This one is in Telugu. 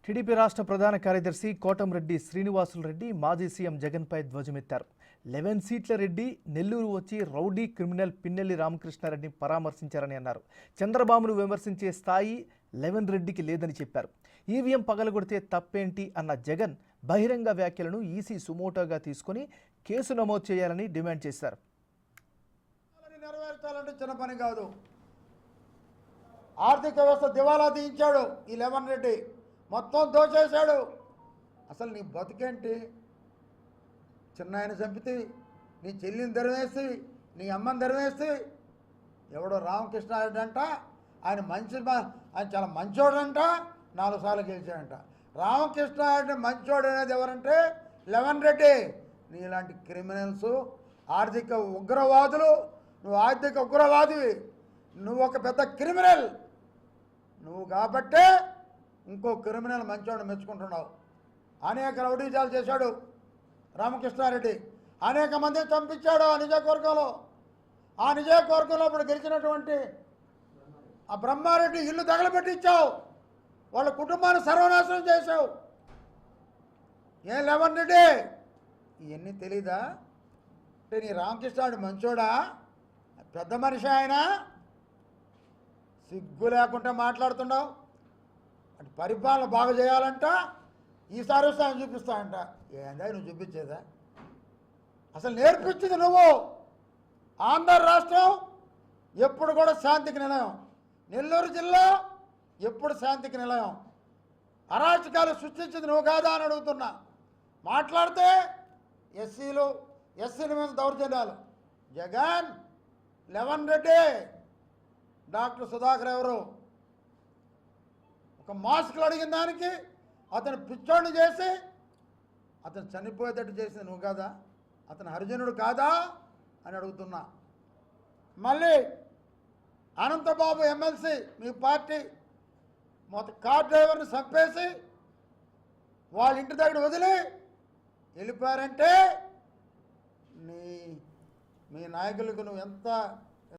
టీడీపీ రాష్ట్ర ప్రధాన కార్యదర్శి కోటంరెడ్డి శ్రీనివాసులు రెడ్డి మాజీ సీఎం జగన్పై ధ్వజమెత్తారు. 11 సీట్ల రెడ్డి నెల్లూరు వచ్చి రౌడీ క్రిమినల్ పిన్నెల్లి రామకృష్ణారెడ్డిని పరామర్శించారని అన్నారు. చంద్రబాబును విమర్శించే స్థాయి 11 రెడ్డికి లేదని చెప్పారు. ఈవీఎం పగలగొడితే తప్పేంటి అన్న జగన్ బహిరంగ వ్యాఖ్యలను ఈసీ సుమోటోగా తీసుకుని కేసు నమోదు చేయాలని డిమాండ్ చేశారు. నెరవేర్చాలంటే చిన్న పని కాదు. ఆర్థిక వ్యవస్థ దివాలా తీయించాడు ఈ 11 రెడ్డి, మొత్తం దోచేశాడు. అసలు నీ బతుకేంటి? చిన్నాయన చంపితే, నీ చెల్లిని ధరవేసి, నీ అమ్మని ధరవేసి, ఎవడో రామకృష్ణారెడ్డి అంట, ఆయన చాలా మంచోడంట, 4 సార్లు గెలిచాడంట. రామకృష్ణారెడ్డి మంచోడు అనేది ఎవరంటే 11 రెడ్డి. నీలాంటి క్రిమినల్స్, ఆర్థిక ఉగ్రవాదులు, నువ్వు ఆర్థిక ఉగ్రవాదివి, నువ్వు ఒక పెద్ద క్రిమినల్. నువ్వు కాబట్టే ఇంకో క్రిమినల్ మంచోడు మెచ్చుకుంటున్నావు. అనేక రౌడీజాలు చేశాడు రామకృష్ణారెడ్డి, అనేక మంది చంపించాడు ఆ నియోజకవర్గంలో. ఆ నియోజకవర్గంలో ఇప్పుడు గెలిచినటువంటి ఆ బ్రహ్మారెడ్డి ఇల్లు తగలబెట్టించావు, వాళ్ళ కుటుంబాన్ని సర్వనాశనం చేశావు. ఏం 11 రెడ్డి ఇవన్నీ తెలీదా? అంటే నీ రామకృష్ణారెడ్డి మంచోడా, పెద్ద మనిషి ఆయన? సిగ్గు లేకుండా మాట్లాడుతున్నావు. అంటే పరిపాలన బాగా చేయాలంట, ఈసారి వస్తే ఆయన చూపిస్తాయంట. ఏందా నువ్వు చూపించేదా? అసలు నేర్పించింది నువ్వు. ఆంధ్ర రాష్ట్రం ఎప్పుడు కూడా శాంతికి నిలయం, నెల్లూరు జిల్లా ఎప్పుడు శాంతికి నిలయం. అరాచకాలు సృష్టించింది నువ్వు కాదా అని అడుగుతున్నా. మాట్లాడితే ఎస్సీల మీద దౌర్జన్యాలు. జగన్ 11 రెడ్డి, డాక్టర్ సుధాకర్ ఎవరు? ఒక మాస్కులు అడిగిన దానికి అతను పిచ్చోడిని చేసి అతను చనిపోయేటట్టు చేసింది నువ్వు కాదా? అతను హరిజనుడు కాదా అని అడుగుతున్నా. మళ్ళీ అనంతబాబు ఎమ్మెల్సీ మీ పార్టీ మొత్తం కార్ డ్రైవర్ని చంపేసి వాళ్ళ ఇంటి దగ్గర వదిలి వెళ్ళిపోయారంటే మీ నాయకులకు నువ్వు ఎంత